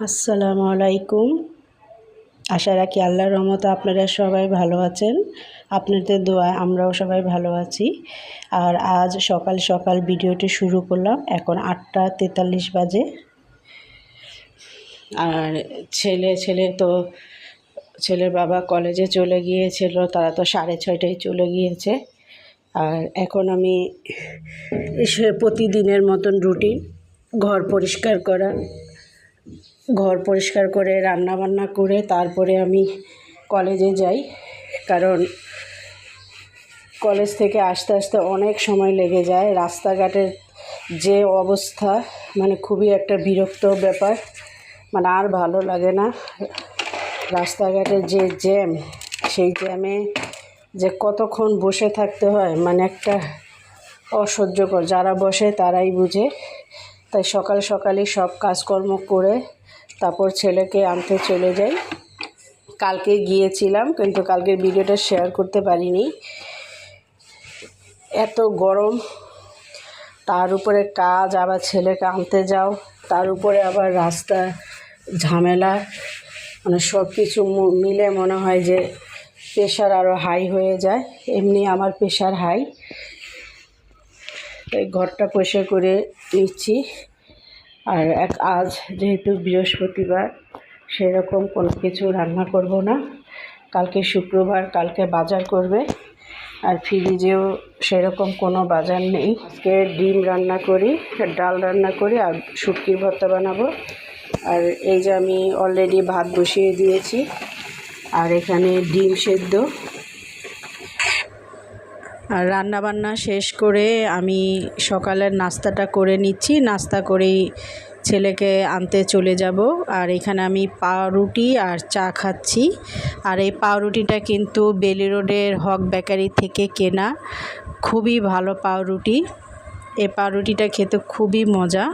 আসসালামু আলাইকুম। আশা রাখি আল্লাহর রহমতে আপনারা সবাই ভালো আছেন। আপনাদের দোয়ায় আমরাও সবাই ভালো আছি। আর আজ সকাল সকাল ভিডিওটি শুরু করলাম। এখন 8:43 বাজে। আর ছেলের বাবা কলেজে চলে গিয়েছিল, তারা তো 6:30টায় চলে গিয়েছে। আর এখন আমি প্রতিদিনের মতন রুটিন ঘর পরিষ্কার করে রান্নাবান্না করে তারপরে আমি কলেজে যাই, কারণ কলেজ থেকে আসতে আসতে অনেক সময় লেগে যায়। রাস্তাঘাটের যে অবস্থা, মানে খুবই একটা বিরক্ত ব্যাপার, মানে আর ভালো লাগে না। রাস্তাঘাটের যে জ্যাম, সেই জ্যামে যে কতক্ষণ বসে থাকতে হয়, মানে একটা অসহ্যকর। যারা বসে তারাই বুঝে। তাই সকাল সকালই সব কাজকর্ম করে তারপর ছেলেকে আনতে চলে যাই। কালকে গিয়েছিলাম, কিন্তু কালকের ভিডিওটা শেয়ার করতে পারিনি। এত গরম, তার উপরে কাজ, আবার ছেলেকে আনতে যাও, তার উপরে আবার রাস্তা ঝামেলা, মানে সব কিছু মিলে মনে হয় যে প্রেশার আরও হাই হয়ে যায়। এমনি আমার প্রেশার হাই। এই ঘরটা পরিষ্কার করে নিচ্ছি। আর আজ যেহেতু বৃহস্পতিবার, সেরকম কোনো কিছু রান্না করব না। কালকে শুক্রবার, কালকে বাজার করবে। আর ফ্রিজেও সেরকম কোনো বাজার নেই। আজকে ডিম রান্না করি, ডাল রান্না করি, আর শুটকির ভর্তা বানাবো। আর এই যে আমি অলরেডি ভাত বসিয়ে দিয়েছি, আর এখানে ডিম সেদ্ধ। আর রান্নাবান্না শেষ করে আমি সকালের নাস্তাটা করে নিচ্ছি। নাস্তা করেই ছেলেকে আনতে চলে যাব। আর এখানে আমি পাউরুটি আর চা খাচ্ছি। আর এই পাউরুটিটা কিন্তু বেলি রোডের হক বেকারি থেকে কেনা, খুবই ভালো পাউরুটি। এই পাউরুটিটা খেতে খুবই মজা।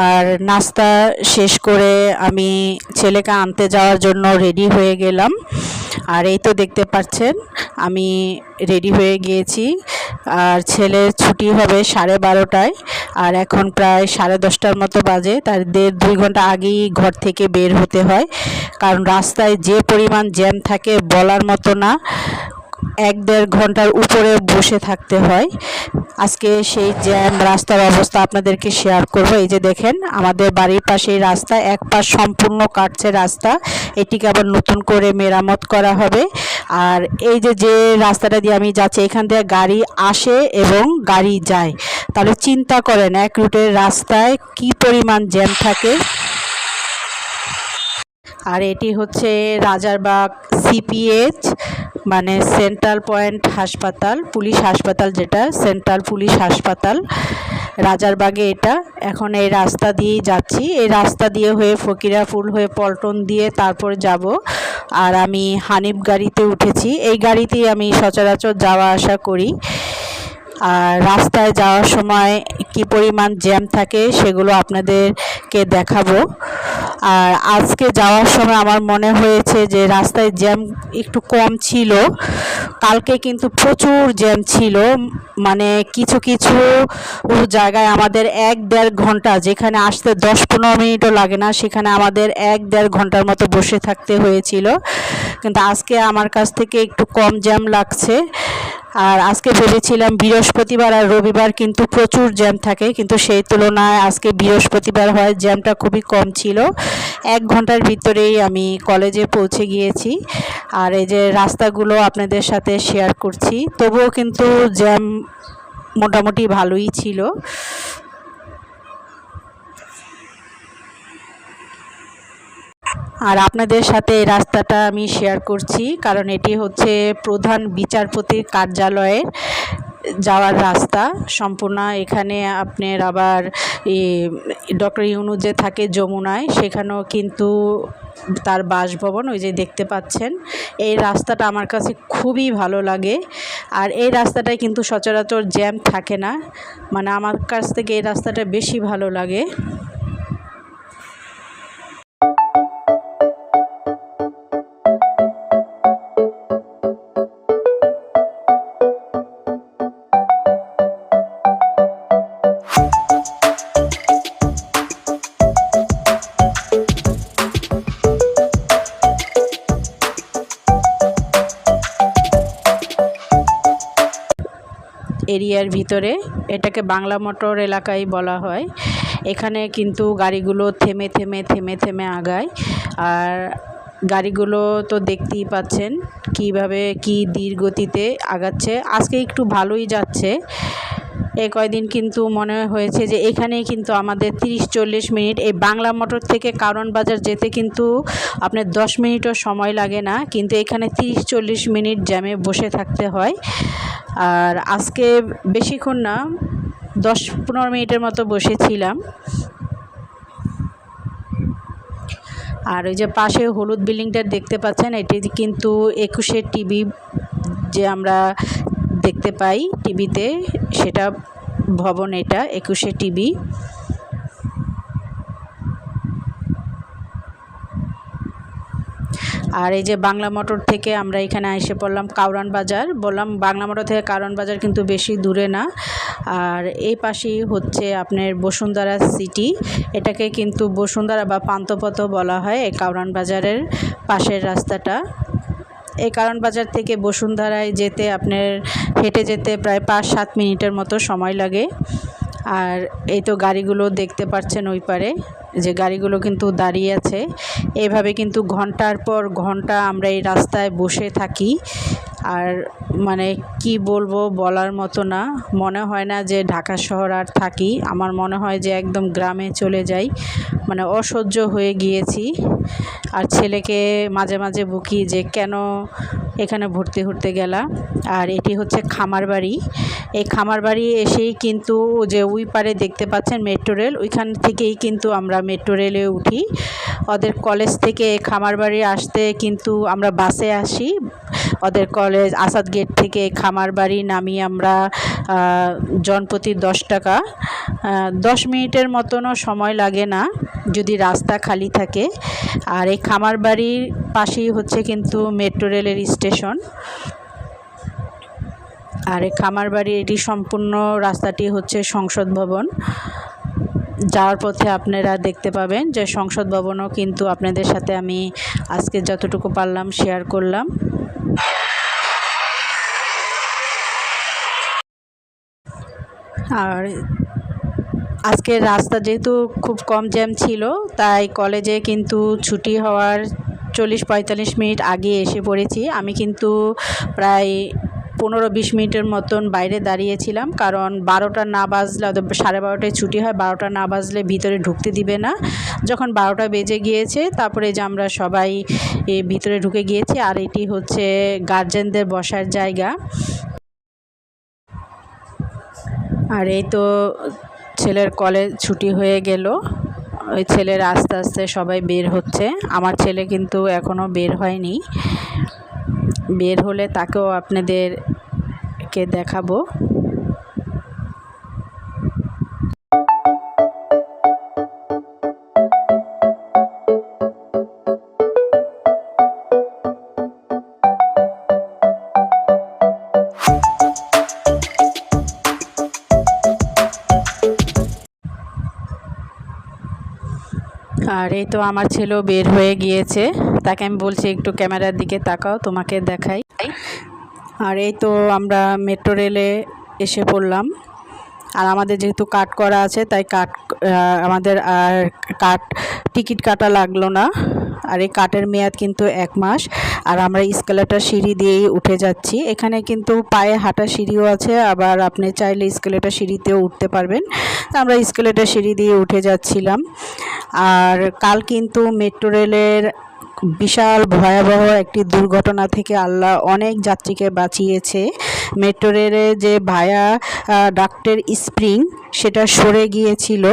আর নাস্তা শেষ করে আমি ছেলেকে আনতে যাওয়ার জন্য রেডি হয়ে গেলাম। আর এই তো দেখতে পাচ্ছেন আমি রেডি হয়ে গিয়েছি। আর ছেলের ছুটি হবে 12:30টায়, আর এখন প্রায় 10:30টার মতো বাজে। তার 1.5-2 ঘন্টা আগেই ঘর থেকে বের হতে হয়, কারণ রাস্তায় যে পরিমাণ জ্যাম থাকে বলার মতো না। 1-1.5 ঘন্টার উপরে বসে থাকতে হয়। আজকে সেই জ্যাম রাস্তার অবস্থা আপনাদেরকে শেয়ার করব। এই যে দেখেন, আমাদের বাড়ির পাশেই রাস্তা, এক পাশ সম্পূর্ণ কাটছে রাস্তা, এটিকে আবার নতুন করে মেরামত করা হবে। আর এই যে রাস্তাটা দিয়ে আমি যাচ্ছি, এখান থেকে গাড়ি আসে এবং গাড়ি যায়। তাহলে চিন্তা করেন এক রুটের রাস্তায় কি পরিমাণ জ্যাম থাকে। আর এটি হচ্ছে রাজারবাগ সিপিএইচ, মানে সেন্ট্রাল পয়েন্ট হাসপাতাল, পুলিশ হাসপাতাল, যেটা সেন্ট্রাল পুলিশ হাসপাতাল রাজারবাগে এটা। এখন এই রাস্তা দিয়েই যাচ্ছি। এই রাস্তা দিয়ে হয়ে ফকিরাপুল হয়ে পল্টন দিয়ে তারপর যাব। আর আমি হানিফ গাড়িতে উঠেছি। এই গাড়িতেই আমি সচরাচর যাওয়া আসা করি। আর রাস্তায় যাওয়ার সময় কি পরিমাণ জ্যাম থাকে সেগুলো আপনাদেরকে দেখাবো। আর আজকে যাওয়ার সময় আমার মনে হয়েছে যে রাস্তায় জ্যাম একটু কম ছিল। কালকে কিন্তু প্রচুর জ্যাম ছিল, মানে কিছু কিছু জায়গায় আমাদের 1-1.5 ঘন্টা, যেখানে আসতে 10-15 মিনিটও লাগে না, সেখানে আমাদের 1-1.5 ঘন্টার মতো বসে থাকতে হয়েছিল। কিন্তু আজকে আমার কাছ থেকে একটু কম জ্যাম লাগছে। আর আজকে ভেবেছিলাম বৃহস্পতিবার আর রবিবার কিন্তু প্রচুর জ্যাম থাকে, কিন্তু সেই তুলনায় আজকে বৃহস্পতিবার হয় জ্যামটা খুবই কম ছিল। 1 ঘন্টার ভিতরেই আমি কলেজে পৌঁছে গিয়েছি। আর এই যে রাস্তাগুলো আপনাদের সাথে শেয়ার করছি, তবুও কিন্তু জ্যাম মোটামুটি ভালোই ছিল। আর আপনাদের সাথে এই রাস্তাটা আমি শেয়ার করছি, কারণ এটি হচ্ছে প্রধান বিচারপতির কার্যালয়ের যাওয়ার রাস্তা সম্পূর্ণ। এখানে আপনার আবার ডক্টর ইউনূস যে থাকে যমুনায়, সেখানেও কিন্তু তার বাসভবন, ওই যে দেখতে পাচ্ছেন। এই রাস্তাটা আমার কাছে খুবই ভালো লাগে। আর এই রাস্তাটায় কিন্তু সচরাচর জ্যাম থাকে না, মানে আমার কাছ থেকে এই রাস্তাটা বেশি ভালো লাগে। এরিয়ার ভিতরে, এটাকে বাংলা মোটর এলাকায় বলা হয়। এখানে কিন্তু গাড়িগুলো থেমে থেমে থেমে থেমে আগায়। আর গাড়িগুলো তো দেখতেই পাচ্ছেন কিভাবে কি ধীর গতিতে আগাচ্ছে। আজকে একটু ভালোই যাচ্ছে। এই কয়দিন কিন্তু মনে হয়েছে যে এখানেই কিন্তু আমাদের 30-40 মিনিট, এই বাংলা মোটর থেকে কারণ বাজার যেতে কিন্তু আপনার 10 মিনিটও সময় লাগে না, কিন্তু এখানে 30-40 মিনিট জ্যামে বসে থাকতে হয়। আর আজকে বেশিক্ষণ না, 10-15 মিনিটের মতো বসেছিলাম। আর ওই যে পাশে হলুদ বিল্ডিংটা দেখতে পাচ্ছেন, এটি কিন্তু 21 টিভি যে আমরা দেখতে পাই টিভিতে, সেটা ভবন, এটা 21 টিভি। আর এই যে বাংলা মোটর থেকে আমরা এখানে এসে পড়লাম কাউরান বাজার। বললাম বাংলা মোটর থেকে কারণ বাজার কিন্তু বেশি দূরে না। আর এই পাশেই হচ্ছে আপনার বসুন্ধরা সিটি, এটাকে কিন্তু বসুন্ধরা বা পান্থপথ বলা হয় এই কাউরান বাজারের পাশের রাস্তাটা। এই কারণ বাজার থেকে বসুন্ধরায় যেতে আপনার হেঁটে যেতে প্রায় 5-7 মিনিটের মতো সময় লাগে। আর এই তো গাড়িগুলো দেখতে পাচ্ছেন ওই পারে, যে গাড়িগুলো কিন্তু দাঁড়িয়ে আছে। এইভাবে কিন্তু ঘন্টার পর ঘন্টা আমরা এই রাস্তায় বসে থাকি। আর মানে কি বলবো, বলার মতো না। মনে হয় না যে ঢাকা শহর আর থাকি, আমার মনে হয় যে একদম গ্রামে চলে যাই। মানে অসহ্য হয়ে গিয়েছি। আর ছেলেকে মাঝে মাঝে বকি যে কেন এখানে ভর্তি হতে গেলা। আর এটি হচ্ছে খামার বাড়ি। এই খামার বাড়ি এসেই কিন্তু যে ওই পারে দেখতে পাচ্ছেন মেট্রো রেল, ওইখান থেকেই কিন্তু আমরা মেট্রো রেলে উঠি। ওদের কলেজ থেকে খামার বাড়ি আসতে কিন্তু আমরা বাসে আসি। ওদের কলেজ আসাদ গেট থেকে খামার বাড়ি নামিয়ে আমরা জনপ্রতি 10 টাকা, 10 মিনিটের মতনও সময় লাগে না যদি রাস্তা খালি থাকে। আর এই খামার বাড়ির পাশেই হচ্ছে কিন্তু মেট্রো রেলের স্টেশন। আর এই খামার বাড়ি, এটি সম্পূর্ণ রাস্তাটি হচ্ছে সংসদ ভবন। যাওয়ার পথে আপনারা দেখতে পাবেন যে সংসদ ভবনও কিন্তু আপনাদের সাথে আমি আজকে যতটুকু পারলাম শেয়ার করলাম। আর আজকের রাস্তা যেহেতু খুব কম জ্যাম ছিল, তাই কলেজে কিন্তু ছুটি হওয়ার 40-45 মিনিট আগে এসে পড়েছি। আমি কিন্তু প্রায় 15-20 মিনিটের মতন বাইরে দাঁড়িয়েছিলাম, কারণ 12টা না বাজলে, 12:30টায় ছুটি হয়, 12টা না বাজলে ভিতরে ঢুকতে দিবে না। যখন 12টা বেজে গিয়েছে, তারপরে যে আমরা সবাই ভিতরে ঢুকে গিয়েছি। আর এটি হচ্ছে গার্জেনদের বসার জায়গা। আর এই তো ছেলের কলেজ ছুটি হয়ে গেল, ওই ছেলের আস্তে আস্তে সবাই বের হচ্ছে। আমার ছেলে কিন্তু এখনও বের হয়নি, বের হলে তাকেও আপনাদেরকে দেখাবো। আর এই তো আমার ছেলেও বের হয়ে গিয়েছে, তাকে আমি বলছি একটু ক্যামেরার দিকে তাকাও, তোমাকে দেখাই। আর এই তো আমরা মেট্রো রেলে এসে পড়লাম। আর আমাদের যেহেতু কাট করা আছে, তাই আমাদের আর টিকিট কাটা লাগলো না। আর এই কাটের মেয়াদ কিন্তু 1 মাস। আর আমরা এসকেলেটর সিঁড়ি দিয়েই উঠে যাচ্ছি। এখানে কিন্তু পায়ে হাঁটা সিঁড়িও আছে, আবার আপনি চাইলে এসকেলেটর সিঁড়িতেও উঠতে পারবেন। আমরা এসকেলেটর সিঁড়ি দিয়ে উঠে যাচ্ছিলাম। আর কাল কিন্তু মেট্রো রেলের বিশাল ভয়াবহ একটি দুর্ঘটনা থেকে আল্লাহ অনেক যাত্রীকে বাঁচিয়েছে। মেট্রো রেলে যে ভায়া ডাক্টের স্প্রিং, সেটা সরে গিয়েছিল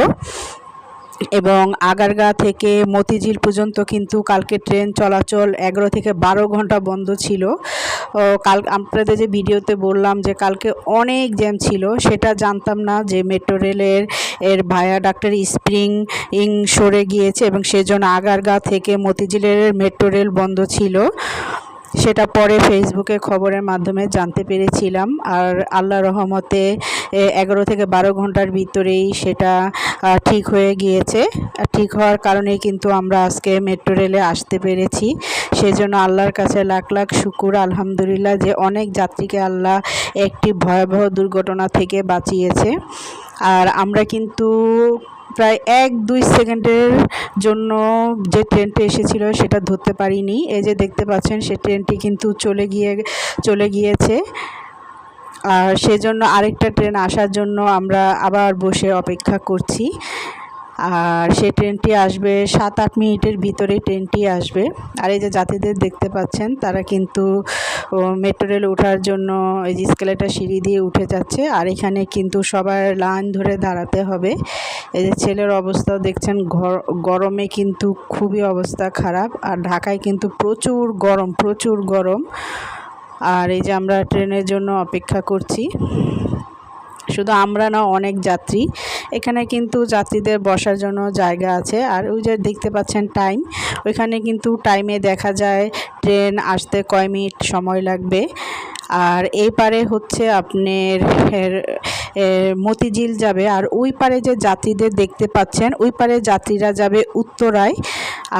এবং আগারগাঁ থেকে মতিঝিল পর্যন্ত কিন্তু কালকে ট্রেন চলাচল 11 থেকে 12 ঘন্টা বন্ধ ছিল। কাল আপনাদের যে ভিডিওতে বললাম যে কালকে অনেক জ্যাম ছিল, সেটা জানতাম না যে মেট্রো রেলের ভায়া ডাক্তার স্প্রিং সরে গিয়েছে এবং সেজন্য আগারগাঁ থেকে মতিঝিলের মেট্রো রেল বন্ধ ছিল। সেটা পরে ফেসবুকে খবরের মাধ্যমে জানতে পেরেছিলাম। আর আল্লাহর রহমতে 11 থেকে 12 ঘন্টার ভিতরেই সেটা ঠিক হয়ে গিয়েছে। ঠিক হওয়ার কারণেই কিন্তু আমরা আজকে মেট্রো রেলে আসতে পেরেছি। সেজন্য আল্লাহর কাছে লাখ লাখ শুকুর আলহামদুলিল্লাহ যে অনেক যাত্রীকে আল্লাহ একটি ভয়াবহ দুর্ঘটনা থেকে বাঁচিয়েছে। আর আমরা কিন্তু প্রায় 1-2 সেকেন্ডের জন্য যে ট্রেনটা এসেছিল সেটা ধরতে পারিনি। এই যে দেখতে পাচ্ছেন সে ট্রেনটি কিন্তু চলে গিয়েছে। আর সেজন্য আরেকটা ট্রেন আসার জন্য আমরা আবার বসে অপেক্ষা করছি। আর সেই ট্রেনটি আসবে 7-8 মিনিটের ভিতরে ট্রেনটি আসবে। আর এই যে যাত্রীদের দেখতে পাচ্ছেন তারা কিন্তু মেট্রো রেলে ওঠার জন্য এই যে এসকেলেটর সিঁড়ি দিয়ে উঠে যাচ্ছে। আর এখানে কিন্তু সবার লাইন ধরে দাঁড়াতে হবে। এই যে ছেলের অবস্থাও দেখছেন, গরমে কিন্তু খুবই অবস্থা খারাপ। আর ঢাকায় কিন্তু প্রচুর গরম। আর এই যে আমরা ট্রেনের জন্য অপেক্ষা করছি। শুধু আমরা না, অনেক যাত্রী। এখানে কিন্তু যাত্রীদের বসার জন্য জায়গা আছে। আর ওই যে দেখতে পাচ্ছেন টাইম, ওইখানে কিন্তু টাইমে দেখা যায় ট্রেন আসতে কয় মিনিট সময় লাগবে। আর এই পারে হচ্ছে আপনার মতিঝিল যাবে। আর ওই পারে যে যাত্রীদের দেখতে পাচ্ছেন ওই পারে যাত্রীরা যাবে উত্তরায়।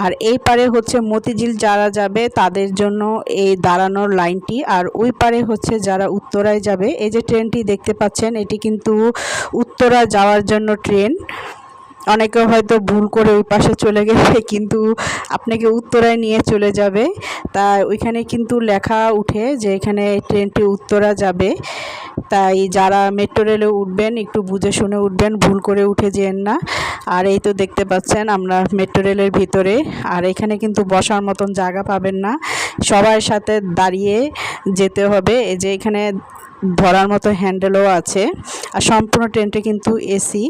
আর এই পারে হচ্ছে মতিঝিল যারা যাবে তাদের জন্য এই দাঁড়ানোর লাইনটি। আর ওই পারে হচ্ছে যারা উত্তরায় যাবে, এই যে ট্রেনটি দেখতে পাচ্ছেন এটি কিন্তু উত্তরা যাওয়ার জন্য ট্রেন। অনেকে হয়তো ভুল করে ওই পাশে চলে গেলে কিন্তু আপনাকে উত্তরায় নিয়ে চলে যাবে। তাই ওইখানে কিন্তু লেখা উঠে যে এখানে ট্রেনটি উত্তরা যাবে। তাই যারা মেট্রো রেলে উঠবেন একটু বুঝে শুনে উঠবেন, ভুল করে উঠে যেন না। আর এই তো দেখতে পাচ্ছেন আমরা মেট্রো রেলের ভিতরে। আর এখানে কিন্তু বসার মতন জায়গা পাবেন না, সবার সাথে দাঁড়িয়ে যেতে হবে। এই যে এখানে ধরার মতো হ্যান্ডেলও আছে। আর সম্পূর্ণ ট্রেনটি কিন্তু এসি।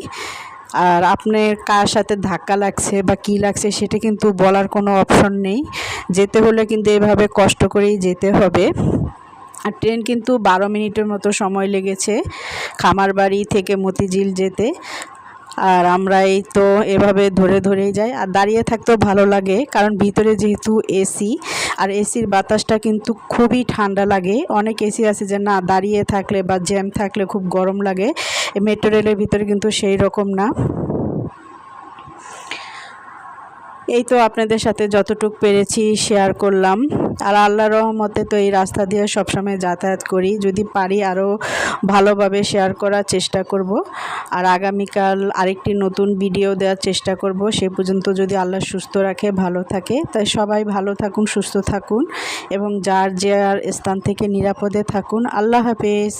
আর আপনার কার সাথে ধাক্কা লাগছে বা কী লাগছে সেটা কিন্তু বলার কোনো অপশন নেই। যেতে হলে কিন্তু এভাবে কষ্ট করেই যেতে হবে। আর ট্রেন কিন্তু 12 মিনিটের মতো সময় লেগেছে খামারবাড়ি থেকে মতিঝিল যেতে। আর আমরা এই তো এভাবে ধরেই যাই। আর দাঁড়িয়ে থাকতেও ভালো লাগে, কারণ ভিতরে যেহেতু এসি, আর এসির বাতাসটা কিন্তু খুবই ঠান্ডা লাগে। অনেক এসি আছে যে না, দাঁড়িয়ে থাকলে বা জ্যাম থাকলে খুব গরম লাগে। মেট্রো রেলের ভিতরে কিন্তু সেই রকম না। এই তো আপনাদের সাথে যতটুকু পেরেছি শেয়ার করলাম। আর আল্লাহর রহমতে তো এই রাস্তা দিয়ে সবসময় যাতায়াত করি। যদি পারি আরও ভালোভাবে শেয়ার করার চেষ্টা করব। আর আগামীকাল আরেকটি নতুন ভিডিও দেওয়ার চেষ্টা করব। সে পর্যন্ত যদি আল্লাহ সুস্থ রাখে, ভালো থাকে। তাই সবাই ভালো থাকুন, সুস্থ থাকুন এবং যার স্থান থেকে নিরাপদে থাকুন। আল্লাহ হাফেজ।